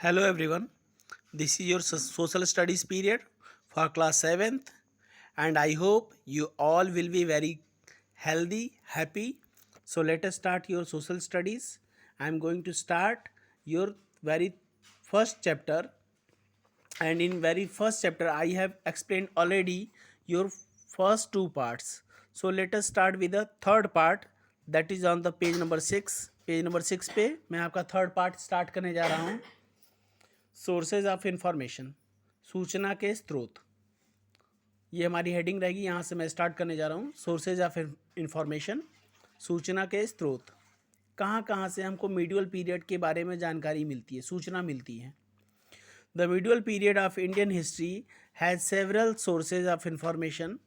Hello everyone, this is your social studies period for class 7th and I hope you all will be very healthy, happy. So let us start your social studies. I am going to start your very first chapter, and in very first chapter I have explained already your first two parts. So let us start with the third part, that is on the page number 6. Page number 6 पे मैं आपका third part start करने जा रहा हूँ। Sources of information, सूचना के स्रोत, ये हमारी हेडिंग रहेगी। यहाँ से मैं स्टार्ट करने जा रहा हूँ। सोर्सेज ऑफ इंफॉर्मेशन, सूचना के स्रोत। कहाँ कहाँ से हमको मीडियल पीरियड के बारे में जानकारी मिलती है, सूचना मिलती है। The medieval period of Indian history has several sources of information.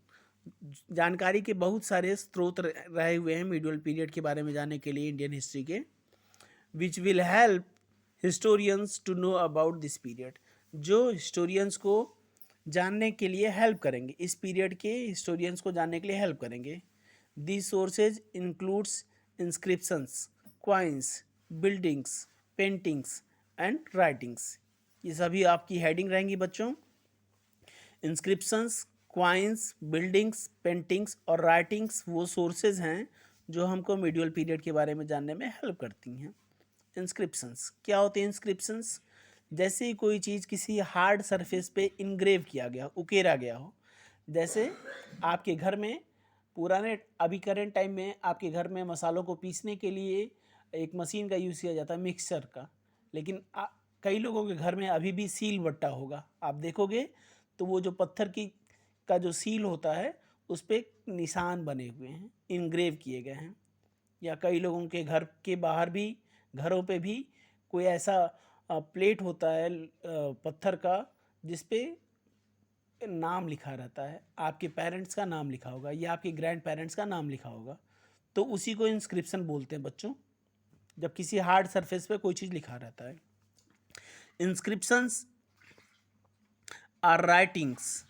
जानकारी के बहुत सारे स्रोत रहे हुए हैं मीडियल पीरियड के बारे में जानने के लिए इंडियन हिस्ट्री के, which will help historians to know about this period, जो हिस्टोरियंस को जानने के लिए हेल्प करेंगे, इस पीरियड के हिस्टोरियंस को जानने के लिए हेल्प करेंगे। This sources includes inscriptions, coins, buildings, paintings and writings. ये सभी आपकी हेडिंग रहेंगी बच्चों। इंस्क्रिप्शंस, क्वाइंस, बिल्डिंग्स, पेंटिंग्स और राइटिंग्स वो सोर्सेज हैं जो हमको मीडियल पीरियड के बारे में जानने में हेल्प करती हैं। इंस्क्रिप्शंस क्या होते हैं? इंस्क्रिप्शंस जैसे ही कोई चीज़ किसी हार्ड सरफेस पे इनग्रेव किया गया, उकेरा गया हो। जैसे आपके घर में पुराने, अभी करेंट टाइम में आपके घर में मसालों को पीसने के लिए एक मशीन का यूज़ किया जाता है, मिक्सचर का। लेकिन कई लोगों के घर में अभी भी सील बट्टा होगा, आप देखोगे तो वो जो पत्थर की का जो सील होता है उस पर निशान बने हुए हैं, इनग्रेव किए गए हैं। या कई लोगों के घर के बाहर भी, घरों पे भी कोई ऐसा प्लेट होता है पत्थर का जिस पे नाम लिखा रहता है, आपके पेरेंट्स का नाम लिखा होगा या आपके ग्रैंड पेरेंट्स का नाम लिखा होगा, तो उसी को इंस्क्रिप्शन बोलते हैं बच्चों, जब किसी हार्ड सरफेस पे कोई चीज़ लिखा रहता है। Inscriptions are writings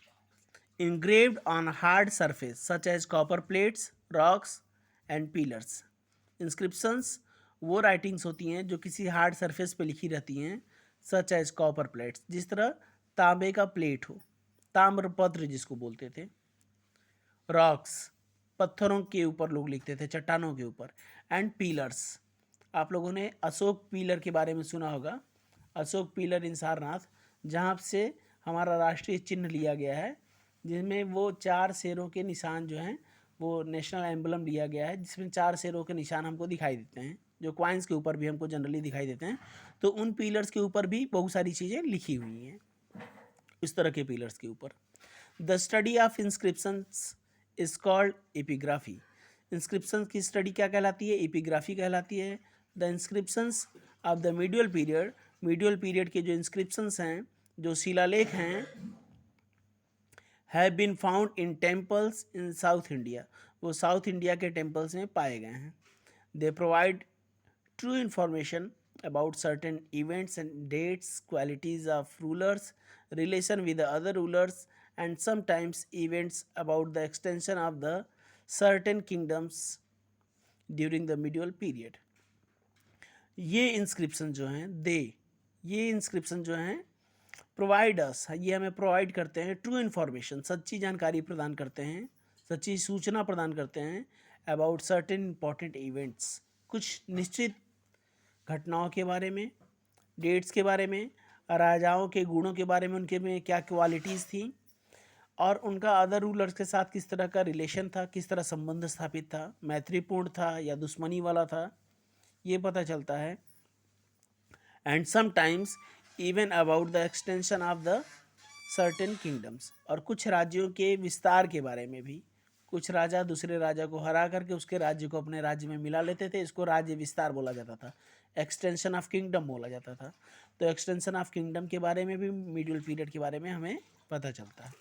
engraved on hard surface such as copper plates, rocks and pillars. Inscriptions वो राइटिंग्स होती हैं जो किसी हार्ड सरफेस पे लिखी रहती हैं, सच एज कॉपर प्लेट्स, जिस तरह तांबे का प्लेट हो, ताम्रपत्र जिसको बोलते थे। रॉक्स पत्थरों के ऊपर लोग लिखते थे, चट्टानों के ऊपर। एंड पीलर्स, आप लोगों ने अशोक पीलर के बारे में सुना होगा। अशोक पीलर इन सारनाथ, जहाँ से हमारा राष्ट्रीय चिन्ह लिया गया है, जिसमें वो 4 शेरों के निशान जो हैं वो नेशनल एम्बलम लिया गया है, जिसमें 4 शेरों के निशान हमको दिखाई देते हैं, जो क्वाइंस के ऊपर भी हमको जनरली दिखाई देते हैं। तो उन पीलर्स के ऊपर भी बहुत सारी चीज़ें लिखी हुई हैं, इस तरह के पीलर्स के ऊपर। The study of inscriptions is called epigraphy. Inscriptions की स्टडी क्या कहलाती है? एपिग्राफी कहलाती है। The inscriptions of the medieval period, medieval period के जो इंस्क्रिप्शंस हैं, जो शिलालेख हैं, have been found in temples in south India, वो साउथ इंडिया के टेम्पल्स में पाए गए हैं। They provide true information about certain events and dates, qualities of rulers, relation with the other rulers, and sometimes events about the extension of the certain kingdoms during the medieval period. ये inscription जो हैं ये inscription जो हैं provide us, ये हमें provide करते हैं ट्रू इन्फॉर्मेशन, सच्ची जानकारी प्रदान करते हैं, सच्ची सूचना प्रदान करते हैं अबाउट सर्टेन इंपॉर्टेंट इवेंट्स, कुछ निश्चित घटनाओं के बारे में, डेट्स के बारे में, राजाओं के गुणों के बारे में, उनके में क्या क्वालिटीज़ थी और उनका अदर रूलर्स के साथ किस तरह का रिलेशन था, किस तरह संबंध स्थापित था, मैत्रीपूर्ण था या दुश्मनी वाला था, ये पता चलता है। And sometimes even about the extension of the certain kingdoms, और कुछ राज्यों के विस्तार के बारे में भी। कुछ राजा दूसरे राजा को हरा करके उसके राज्य को अपने राज्य में मिला लेते थे, इसको राज्य विस्तार बोला जाता था, एक्सटेंशन ऑफ किंगडम बोला जाता था। तो एक्सटेंशन ऑफ किंगडम के बारे में भी मीडियल पीरियड के बारे में हमें पता चलता है।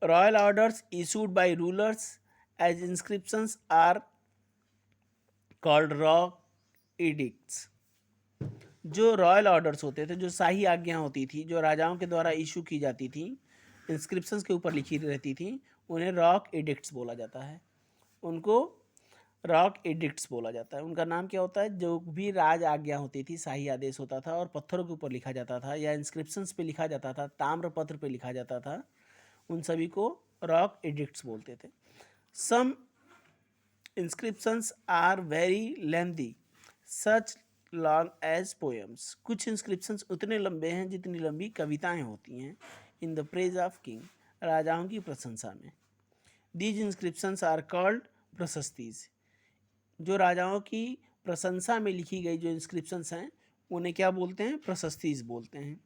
Royal orders issued by rulers as inscriptions are called rock edicts. जो रॉयल ऑर्डर्स होते थे, जो शाही आज्ञा होती थी, जो राजाओं के द्वारा इशू की जाती थी, इंस्क्रिप्शंस के ऊपर लिखी रहती थी, उन्हें रॉक एडिक्ट्स बोला जाता है। उनको रॉक एडिक्ट्स बोला जाता है। उनका नाम क्या होता है? जो भी राज आज्ञा होती थी, शाही आदेश होता था और पत्थरों के ऊपर लिखा जाता था या इंस्क्रिप्शंस पे लिखा जाता था, ताम्र पत्र पे लिखा जाता था, उन सभी को रॉक एडिक्ट्स बोलते थे। Some inscriptions are very lengthy such long as poems. कुछ इंस्क्रिप्शंस उतने लंबे हैं जितनी लंबी कविताएं होती हैं। In the praise of king, राजाओं की प्रशंसा में। These inscriptions are called prashastis. जो राजाओं की प्रशंसा में लिखी गई जो इंस्क्रिप्शंस हैं उन्हें क्या बोलते हैं? प्रशस्तीज बोलते हैं।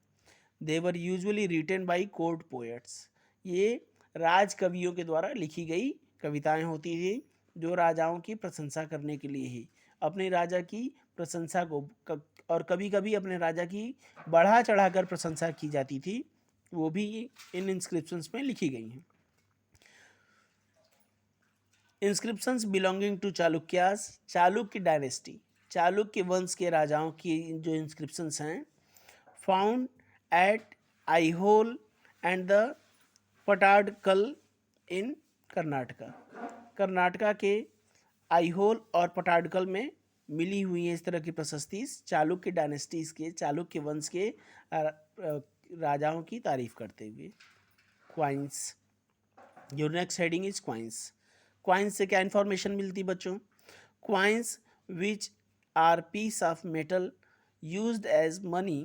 They were usually written by court poets. ये राज कवियों के द्वारा लिखी गई कविताएं होती थी जो राजाओं की प्रशंसा करने के लिए ही, अपने राजा की प्रशंसा को और कभी कभी अपने राजा की बढ़ा चढ़ाकर प्रशंसा की जाती थी, वो भी इन इंस्क्रिप्शंस में लिखी गई हैं। Inscriptions belonging to Chalukyas, Chalukya dynasty, Chalukya वंश के राजाओं की जो इंस्क्रिप्शंस हैं, found at Aihole and the Pattadakal in Karnataka. Karnataka के आईहोल और पटाडकल में मिली हुई है इस तरह की प्रशस्ति चालुक्य डायनेस्टीज के, चालुक्य वंश के राजाओं की तारीफ करते हुए। क्वाइंस, जो next heading is coins. Coins से क्या इन्फॉर्मेशन मिलती बच्चों? Coins which are piece of metal used as money.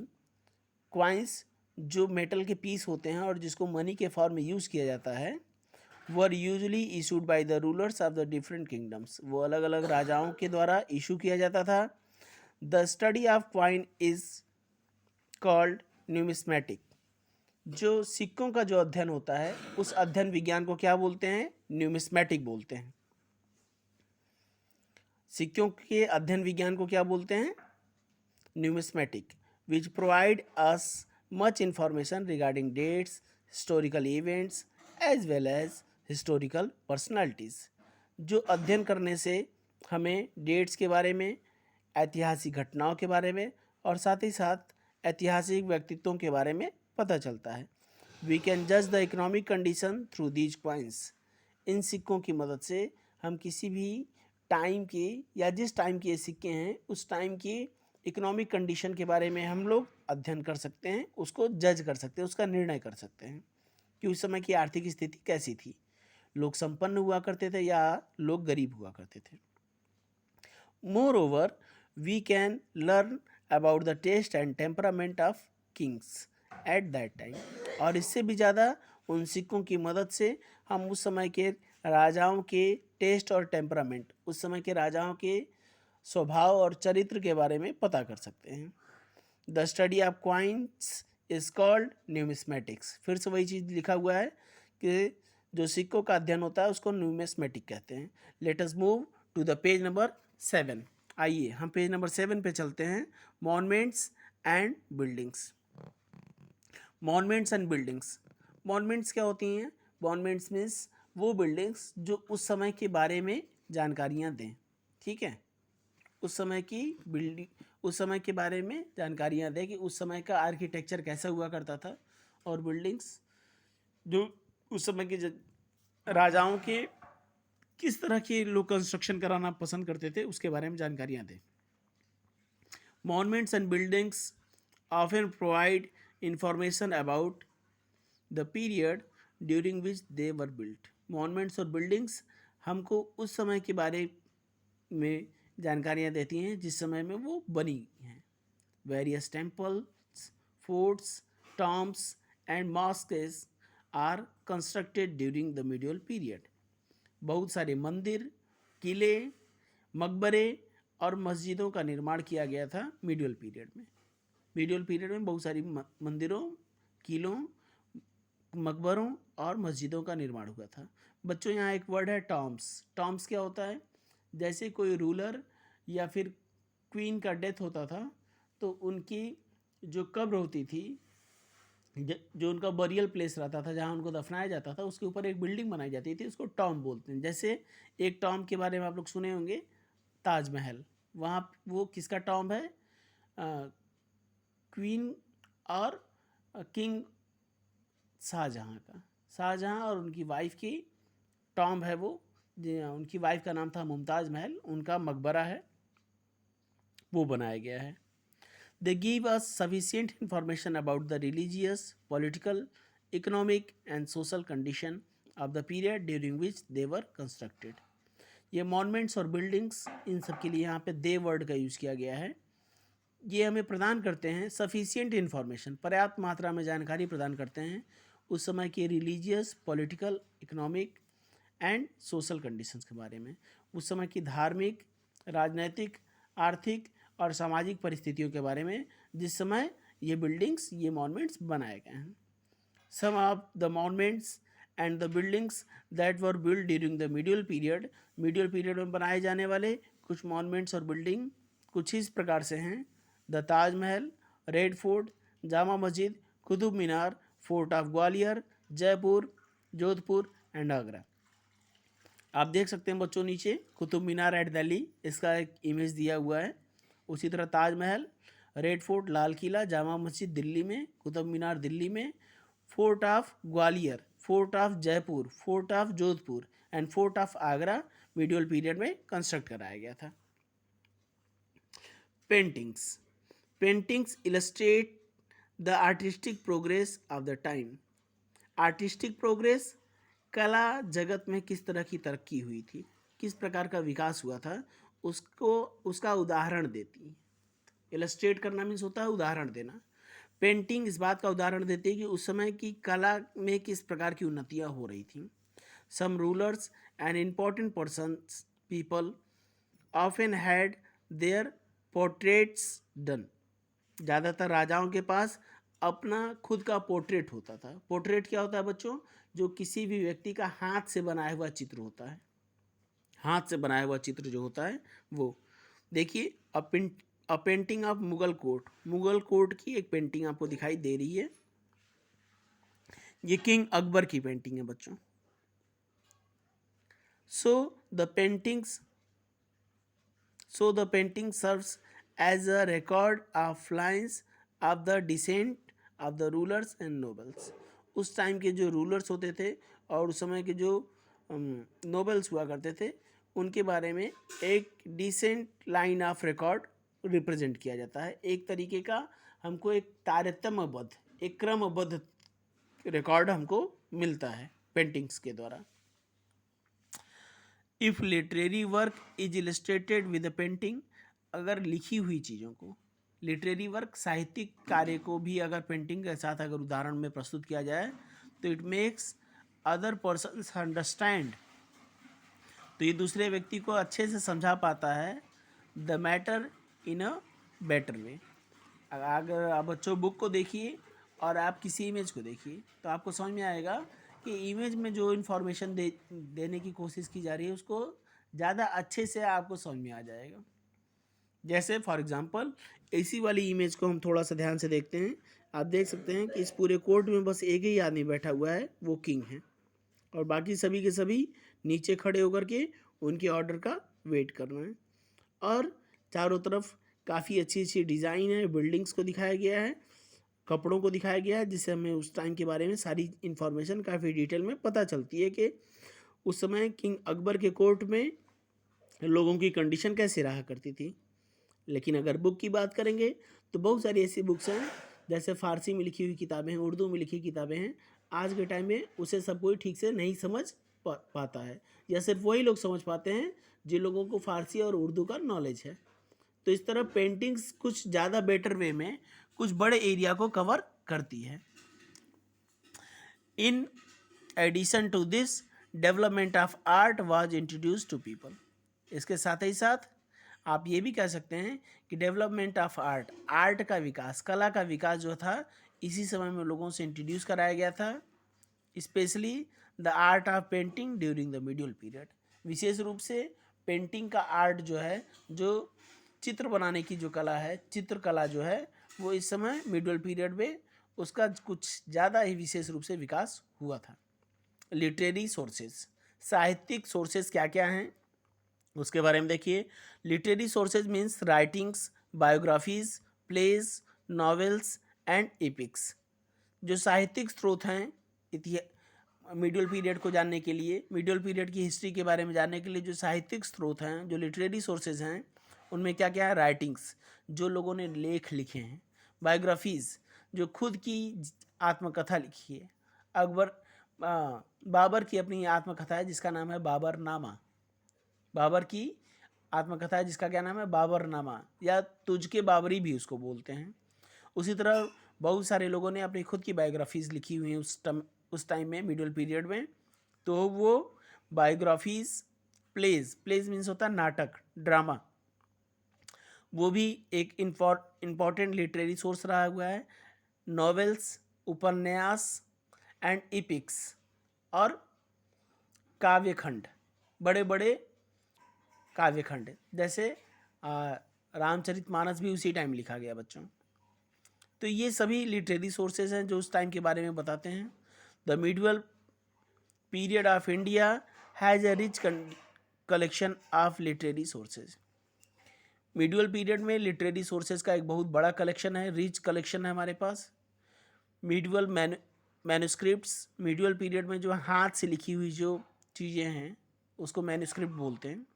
Coins जो मेटल के पीस होते हैं और जिसको मनी के फॉर्म में यूज़ किया जाता है, were usually issued by the rulers of the different kingdoms. वो अलग अलग राजाओं के द्वारा इशू किया जाता था। The study of coin is called numismatic. जो सिक्कों का जो अध्ययन होता है उस अध्ययन विज्ञान को क्या बोलते हैं? न्यूमिस्मेटिक बोलते हैं। सिक्कों के अध्ययन विज्ञान को क्या बोलते हैं? Numismatic. Which provide us much information regarding dates, historical events as well as historical personalities. जो अध्ययन करने से हमें डेट्स के बारे में, ऐतिहासिक घटनाओं के बारे में और साथ ही साथ ऐतिहासिक व्यक्तित्वों के बारे में पता चलता है। वी कैन जज the economic condition through these coins. इन सिक्कों की मदद से हम किसी भी टाइम के या जिस टाइम के ये सिक्के हैं उस टाइम की इकोनॉमिक कंडीशन के बारे में हम लोग अध्ययन कर सकते हैं, उसको जज कर सकते हैं, उसका निर्णय कर सकते हैं कि उस समय की आर्थिक स्थिति कैसी थी, लोग संपन्न हुआ करते थे या लोग गरीब हुआ करते थे। Moreover we can learn about the taste and temperament of kings at that time. और इससे भी ज़्यादा उन सिक्कों की मदद से हम उस समय के राजाओं के टेस्ट और टेम्परामेंट, उस समय के राजाओं के स्वभाव और चरित्र के बारे में पता कर सकते हैं। The study of coins is called numismatics. फिर से वही चीज़ लिखा हुआ है कि जो सिक्कों का अध्ययन होता है उसको न्यूमिस्मेटिक कहते हैं। Let us move to the page number 7। आइए हम पेज नंबर 7 पे चलते हैं। Monuments and buildings. Monuments and buildings. Monuments क्या होती हैं? मॉन्यूमेंट्स मीन्स वो बिल्डिंग्स जो उस समय के बारे में जानकारियाँ दें। ठीक है, उस समय की बिल्डिंग, उस समय के बारे में जानकारियाँ दें कि उस समय का आर्किटेक्चर कैसा हुआ करता था, और बिल्डिंग्स जो उस समय के राजाओं के किस तरह के लोग कंस्ट्रक्शन कराना पसंद करते थे उसके बारे में जानकारियाँ दें। Monuments and buildings often provide information about the period during which they were built. Monuments और बिल्डिंग्स हमको उस समय के बारे में जानकारियाँ देती हैं जिस समय में वो बनी हैं। Various temples, forts, tombs and mosques are constructed during the medieval period. बहुत सारे मंदिर, किले, मकबरे और मस्जिदों का निर्माण किया गया था मिडियल पीरियड में। मिडियल पीरियड में बहुत सारी मंदिरों, किलों, मकबरों और मस्जिदों का निर्माण हुआ था। बच्चों यहाँ एक वर्ड है टॉम्ब्स। टॉम्ब्स क्या होता है? जैसे कोई रूलर या फिर क्वीन का डेथ होता था तो उनकी जो कब्र होती थी, जो उनका बरियल प्लेस रहता था जहाँ उनको दफनाया जाता था, उसके ऊपर एक बिल्डिंग बनाई जाती थी, उसको टॉम्ब बोलते हैं। जैसे एक टॉम्ब के बारे में आप लोग सुने होंगे, ताजमहल, वहाँ वो किसका टॉम्ब है? क्वीन और किंग शाहजहाँ का। शाहजहाँ और उनकी वाइफ की टॉम्ब है वो उनकी वाइफ का नाम था मुमताज़ महल, उनका मकबरा है, वो बनाया गया है। They give us sufficient information about the religious, political, economic and social condition of the period during which they were constructed. ये मॉन्यूमेंट्स और बिल्डिंग्स, इन सब के लिए यहाँ पे दे वर्ड का यूज़ किया गया है। ये हमें प्रदान करते हैं सफिशिएंट इन्फॉर्मेशन, पर्याप्त मात्रा में जानकारी प्रदान करते हैं उस समय की religious, political, economic and social conditions के बारे में, उस समय की धार्मिक, राजनैतिक, आर्थिक और सामाजिक परिस्थितियों के बारे में जिस समय ये बिल्डिंग्स, ये मॉन्यूमेंट्स बनाए गए हैं। Some of the monuments and the buildings that were build during the medieval period, medieval period में बनाए जाने वाले कुछ मॉन्यूमेंट्स और बिल्डिंग कुछ इस प्रकार से हैं: the Taj Mahal, red fort, Jama Masjid, Qutub Minar, fort of Gwalior, Jaipur, Jodhpur and Agra. आप देख सकते हैं बच्चों नीचे कुतुब मीनार एट दिल्ली, इसका एक इमेज दिया हुआ है। उसी तरह ताजमहल, रेड फोर्ट लाल किला, जामा मस्जिद दिल्ली में, कुतुब मीनार दिल्ली में, fort of Gwalior, fort of Jaipur, fort of Jodhpur and fort of Agra medial period में कंस्ट्रक्ट कराया गया था। Paintings, paintings illustrate the artistic progress of the time. Artistic progress, कला जगत में किस तरह की तरक्की हुई थी, किस प्रकार का विकास हुआ था, उसको उसका उदाहरण देती है। इलस्ट्रेट करना मीन्स होता है उदाहरण देना। पेंटिंग इस बात का उदाहरण देती है कि उस समय की कला में किस प्रकार की उन्नतियाँ हो रही थी। Some rulers and important persons people often had their portraits done. ज़्यादातर राजाओं के पास अपना खुद का पोर्ट्रेट होता था। पोर्ट्रेट क्या होता है बच्चों? जो किसी भी व्यक्ति का हाथ से बनाया हुआ चित्र होता है। हाथ से बनाया हुआ चित्र जो होता है वो। देखिए अ painting of Mughal court, Mughal court की एक पेंटिंग आपको दिखाई दे रही है। ये किंग अकबर की पेंटिंग है बच्चों। So the painting serves as a record of lines of the descent of the rulers and nobles। उस टाइम के जो रूलर्स होते थे और उस समय के जो नोबल्स हुआ करते थे उनके बारे में एक decent line of record represent किया जाता है। एक तरीके का हमको एक तारतम्यबद्ध, एक क्रमबद्ध रिकॉर्ड हमको मिलता है पेंटिंग्स के द्वारा। If literary work is illustrated with a painting, अगर लिखी हुई चीज़ों को, लिटरेरी वर्क साहित्यिक कार्य को भी अगर पेंटिंग के साथ अगर उदाहरण में प्रस्तुत किया जाए तो it makes other persons understand, तो ये दूसरे व्यक्ति को अच्छे से समझा पाता है the matter in a better way. अगर आप बच्चों बुक को देखिए और आप किसी इमेज को देखिए तो आपको समझ में आएगा कि इमेज में जो इन्फॉर्मेशन देने की कोशिश की जा रही है उसको ज़्यादा अच्छे से आपको समझ में आ जाएगा। जैसे फॉर एग्जांपल इसी वाली इमेज को हम थोड़ा सा ध्यान से देखते हैं। आप देख सकते हैं कि इस पूरे कोर्ट में बस एक ही आदमी बैठा हुआ है, वो किंग है, और बाकी सभी के सभी नीचे खड़े होकर के उनके ऑर्डर का वेट कर रहे हैं। और चारों तरफ काफ़ी अच्छी अच्छी डिज़ाइन है, बिल्डिंग्स को दिखाया गया है, कपड़ों को दिखाया गया है, जिससे हमें उस टाइम के बारे में सारी इन्फॉर्मेशन काफ़ी डिटेल में पता चलती है कि उस समय किंग अकबर के कोर्ट में लोगों की कंडीशन कैसे रहा करती थी। लेकिन अगर बुक की बात करेंगे तो बहुत सारी ऐसी बुक्स हैं, जैसे फ़ारसी में लिखी हुई किताबें हैं, उर्दू में लिखी किताबें हैं, आज के टाइम में उसे सब कोई ठीक से नहीं समझ पाता है, या सिर्फ वही लोग समझ पाते हैं जिन लोगों को फ़ारसी और उर्दू का नॉलेज है। तो इस तरह पेंटिंग्स कुछ ज़्यादा बेटर वे में कुछ बड़े एरिया को कवर करती है। In addition to this, development of art was introduce to people. इसके साथ ही साथ आप ये भी कह सकते हैं कि डेवलपमेंट ऑफ आर्ट, आर्ट का विकास, कला का विकास जो था इसी समय में लोगों से इंट्रोड्यूस कराया गया था। Specially the art of painting during the medieval period, विशेष रूप से पेंटिंग का आर्ट जो है, जो चित्र बनाने की जो कला है, चित्रकला जो है, वो इस समय मिडियल पीरियड में उसका कुछ ज़्यादा ही विशेष रूप से विकास हुआ था। लिटरेरी सोर्सेज, साहित्यिक सोर्सेज क्या क्या हैं उसके बारे में देखिए। Literary sources means writings, biographies, plays, novels and epics. जो साहित्यिक स्रोत हैं, मीडियल पीरियड को जानने के लिए, मीडियल पीरियड की हिस्ट्री के बारे में जानने के लिए जो साहित्यिक स्रोत हैं, जो लिटरेरी सोर्सेज हैं, उनमें क्या क्या है? राइटिंग्स, जो लोगों ने लेख लिखे हैं। बायोग्राफीज़, जो खुद की आत्मकथा लिखी है। अकबर बाबर की अपनी आत्मकथा है जिसका नाम है बाबरनामा। बाबर की आत्मकथा है जिसका क्या नाम है? बाबरनामा, या तुझके बाबरी भी उसको बोलते हैं। उसी तरह बहुत सारे लोगों ने अपनी खुद की बायोग्राफीज़ लिखी हुई हैं उस टाइम में, मिडिल पीरियड में। तो वो बायोग्राफीज़, प्लेज मीन्स होता है नाटक, ड्रामा, वो भी एक इम्पॉर्टेंट लिटरेरी सोर्स रहा हुआ है। नॉवेल्स, उपन्यास एंड इपिक्स और काव्यखंड, बड़े बड़े काव्यखंड, जैसे रामचरितमानस भी उसी टाइम लिखा गया बच्चों। तो ये सभी लिटरेरी सोर्सेज हैं जो उस टाइम के बारे में बताते हैं। The medieval period of India has a rich collection of literary sources. Medieval period में लिटरेरी सोर्सेज का एक बहुत बड़ा कलेक्शन है, रिच कलेक्शन है हमारे पास। मिडिवल मैन्युस्क्रिप्ट्स, मिडिवल पीरियड में जो हाथ से लिखी हुई जो चीज़ें हैं उसको मैन्युस्क्रिप्ट बोलते हैं,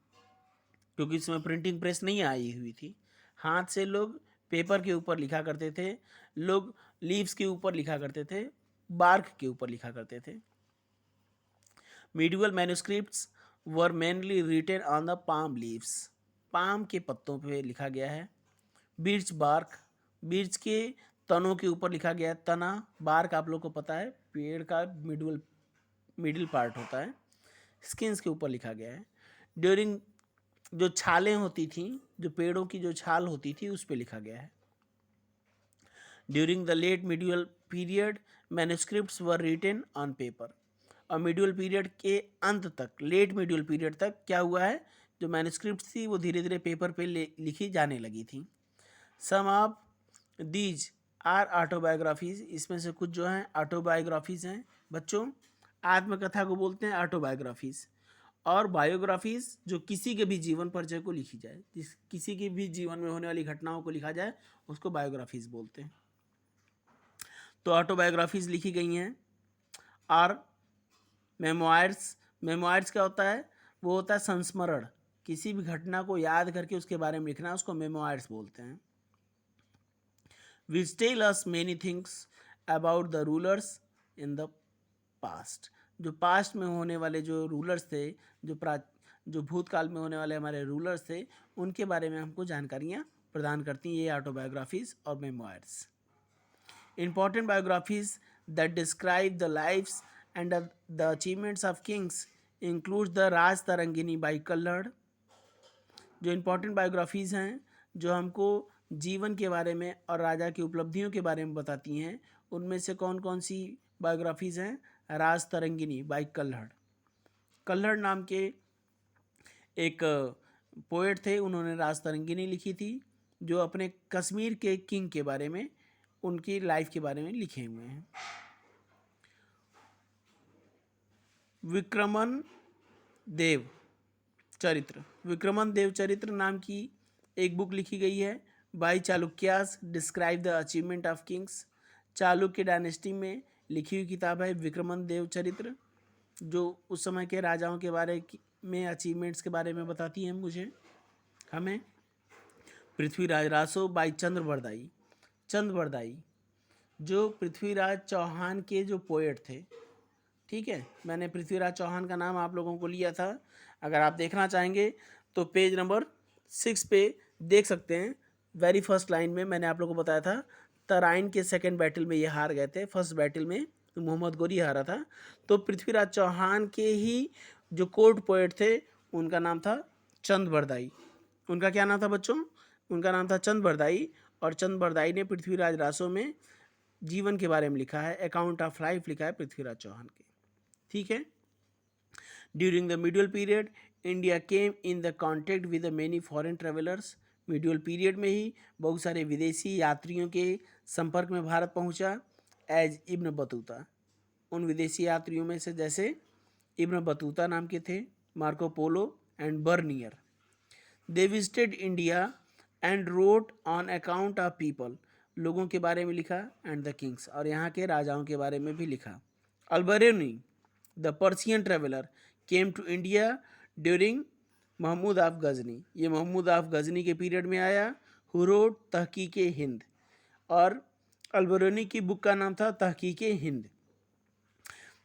क्योंकि इसमें प्रिंटिंग प्रेस नहीं आई हुई थी। हाथ से लोग पेपर के ऊपर लिखा करते थे, लोग लीव्स के ऊपर लिखा करते थे, बार्क के ऊपर लिखा करते थे। Medieval manuscripts were mainly written on the palm leaves, palm के पत्तों पे लिखा गया है। बिर्च बार्क, बिर्च के तनों के ऊपर लिखा गया है। तना, बार्क आप लोग को पता है पेड़ का मिडिल पार्ट होता है। स्किन्स के ऊपर लिखा गया है। ड्यूरिंग, जो छालें होती थी, जो पेड़ों की जो छाल होती थी उस पे लिखा गया है। During the late medieval period manuscripts were written on paper. और मिडिवल पीरियड के अंत तक, लेट मिडिवल पीरियड तक क्या हुआ है? जो मैन्युस्क्रिप्ट थी वो धीरे धीरे पेपर पे लिखी जाने लगी थी। सम ऑफ दीज आर ऑटोबायोग्राफीज, इसमें से कुछ जो हैं ऑटोबायोग्राफीज हैं बच्चों। आत्मकथा को बोलते हैं ऑटोबायोग्राफीज। और बायोग्राफीज जो किसी के भी जीवन परिचय को लिखी जाए, किसी के भी जीवन में होने वाली घटनाओं को लिखा जाए, उसको बायोग्राफीज बोलते हैं। तो ऑटोबायोग्राफीज लिखी गई हैं। और मेमोइर्स, मेमोइर्स क्या होता है? वो होता है संस्मरण, किसी भी घटना को याद करके उसके बारे में लिखना, उसको मेमोइर्स बोलते हैं। which tell us many things about the rulers in the past। जो पास्ट में होने वाले जो रूलर्स थे, जो भूतकाल में होने वाले हमारे रूलर्स थे, उनके बारे में हमको जानकारियाँ प्रदान करती हैं ये ऑटोबायोग्राफीज और memoirs. Important biographies that describe the lives and the achievements of kings includes the Raj Tarangini by कल्हड़। जो इम्पोर्टेंट बायोग्राफीज़ हैं जो हमको जीवन के बारे में और राजा की उपलब्धियों के बारे में बताती हैं, उनमें से कौन कौन सी बायोग्राफीज़ हैं? राज तरंगिनी बाई कल्हड़। कल्हड़ नाम के एक पोएट थे, उन्होंने राज तरंगिनी लिखी थी, जो अपने कश्मीर के किंग के बारे में, उनकी लाइफ के बारे में लिखे हुए हैं। विक्रमन देव चरित्र, विक्रमन देव चरित्र नाम की एक बुक लिखी गई है by Chalukyas, describe the achievement of Kings. Chalukya dynasty में लिखी हुई किताब है विक्रमन देव चरित्र, जो उस समय के राजाओं के बारे में अचीवमेंट्स के बारे में बताती है हमें। पृथ्वीराज रासो बाई चंद्रबरदाई, चंद्रबरदाई जो पृथ्वीराज चौहान के जो पोएट थे, ठीक है। मैंने पृथ्वीराज चौहान का नाम आप लोगों को लिया था, अगर आप देखना चाहेंगे तो पेज नंबर 6 पे देख सकते हैं। वेरी फर्स्ट लाइन में मैंने आप लोगों को बताया था तराइन के सेकंड बैटल में ये हार गए थे, फर्स्ट बैटल में तो मोहम्मद गोरी हारा था। तो पृथ्वीराज चौहान के ही जो कोर्ट पोएट थे उनका नाम था चंद्रबरदाई। उनका क्या नाम था बच्चों? उनका नाम था चंद्रबरदाई। और चंद्रबरदाई ने पृथ्वीराज रासो में जीवन के बारे में लिखा है, अकाउंट ऑफ लाइफ लिखा है पृथ्वीराज चौहान के, ठीक है। During the medieval period India came in the contact with the many foreign travellers. Medial period में ही बहुत सारे विदेशी यात्रियों के संपर्क में भारत पहुंचा। एज इब्न बतूता, उन विदेशी यात्रियों में से जैसे इब्न बतूता नाम के थे, Marco Polo and Bernier. They visited India and wrote on account of people, लोगों के बारे में लिखा, एंड द किंग्स, और यहाँ के राजाओं के बारे में भी लिखा। Alberuni, the Persian traveller came to India during Mahmud of Ghazni, ये महमूद आफ गजनी के पीरियड में आया। हु रोट तहकीक हिंद, और अलबरूनी की बुक का नाम था तहकीक Hind.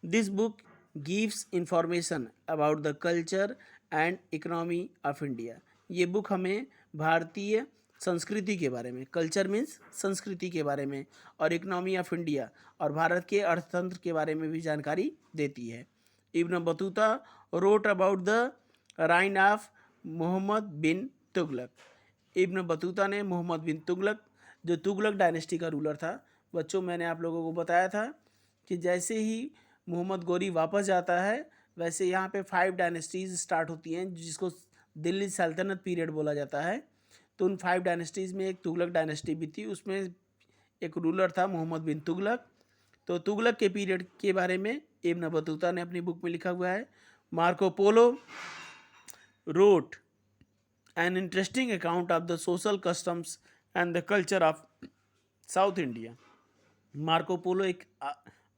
This book gives information about the culture and economy of India, ये बुक हमें भारतीय संस्कृति के बारे में, कल्चर मीन्स संस्कृति के बारे में, और इकोनॉमी ऑफ इंडिया और भारत के अर्थतंत्र के बारे में भी जानकारी देती है। Ibn Battuta wrote about the reign of Muhammad bin Tughlaq, Ibn Battuta ने मोहम्मद बिन तुगलक, जो तुगलक डायनेस्टी का रूलर था। बच्चों, मैंने आप लोगों को बताया था कि जैसे ही मोहम्मद गोरी वापस जाता है वैसे यहाँ पे 5 डायनेस्टीज़ स्टार्ट होती हैं, जिसको दिल्ली सल्तनत पीरियड बोला जाता है। तो उन 5 डायनेस्टीज़ में एक तुगलक डायनेस्टी भी थी, उसमें एक रूलर था मोहम्मद बिन तुगलक। तो तुगलक के पीरियड के बारे में इब्न बतूता ने अपनी बुक में लिखा हुआ है। Marco Polo wrote an interesting account of the social customs and the culture of south India. Marco Polo एक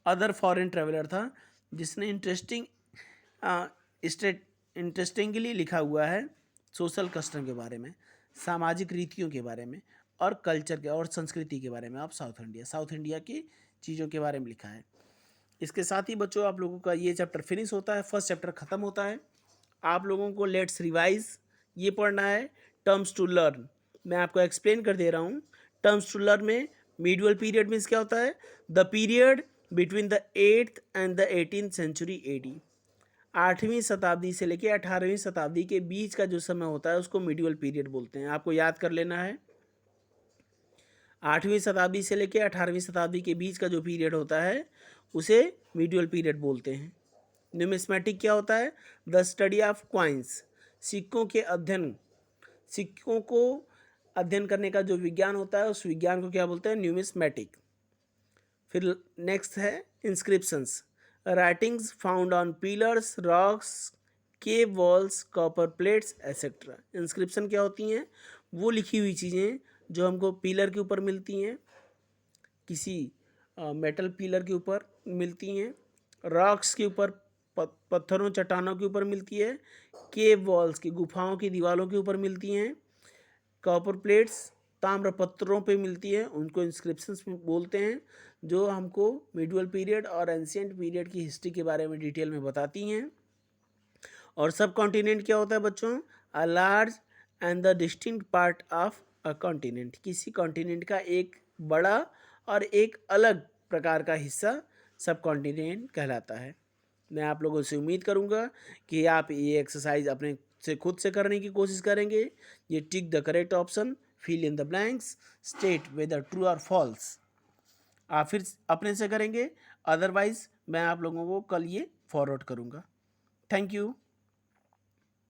अदर फॉरेन ट्रेवलर था जिसने इंटरेस्टिंगली लिखा हुआ है सोशल कस्टम के बारे में, सामाजिक रीतियों के बारे में, और कल्चर के और संस्कृति के बारे में ऑफ साउथ इंडिया की चीज़ों के बारे में लिखा है। इसके साथ ही बच्चों आप लोगों का ये चैप्टर फिनिश होता है, फर्स्ट चैप्टर ख़त्म होता है। आप लोगों को लेट्स रिवाइज ये पढ़ना है, टर्म्स टू लर्न। मैं आपको एक्सप्लेन कर दे रहा हूँ। टर्म्स टू लर्न में मीडियल पीरियड मीन्स क्या होता है? The period between the 8th and the 18th century AD, 8वीं शताब्दी से लेकर 18वीं शताब्दी के बीच का जो समय होता है उसको मीडियल पीरियड बोलते हैं। आपको याद कर लेना है, 8वीं शताब्दी से लेकर 18वीं शताब्दी के बीच का जो पीरियड होता है उसे मीडियल पीरियड बोलते हैं। न्यूमिस्मेटिक क्या होता है? द स्टडी ऑफ कॉइन्स, सिक्कों के अध्ययन, सिक्कों को अध्ययन करने का जो विज्ञान होता है उस विज्ञान को क्या बोलते हैं? न्यूमिस्मेटिक। फिर नेक्स्ट है inscriptions, writings found on pillars, rocks, cave walls, copper plates etcetera. Inscription क्या होती हैं? वो लिखी हुई चीज़ें जो हमको पिलर के ऊपर मिलती हैं, किसी मेटल पिलर के ऊपर मिलती हैं, रॉक्स के ऊपर, पत्थरों चट्टानों के ऊपर मिलती है, केव वॉल्स की गुफाओं की दीवारों के ऊपर मिलती हैं, कॉपर प्लेट्स ताम्र पत्रों पे मिलती है, उनको इंस्क्रिप्शंस बोलते हैं, जो हमको मिडिवल पीरियड और एंशिएंट पीरियड की हिस्ट्री के बारे में डिटेल में बताती हैं। और सब कॉन्टिनेंट क्या होता है बच्चों? A large and the distinct part of a continent, किसी कॉन्टिनेंट का एक बड़ा और एक अलग प्रकार का हिस्सा सब कॉन्टिनेंट कहलाता है। मैं आप लोगों से उम्मीद करूंगा कि आप ये एक्सरसाइज अपने से खुद से करने की कोशिश करेंगे। ये tick the correct option, fill in the blanks, state whether true और फॉल्स आप फिर अपने से करेंगे, अदरवाइज मैं आप लोगों को कल ये फॉरवर्ड करूंगा। Thank you.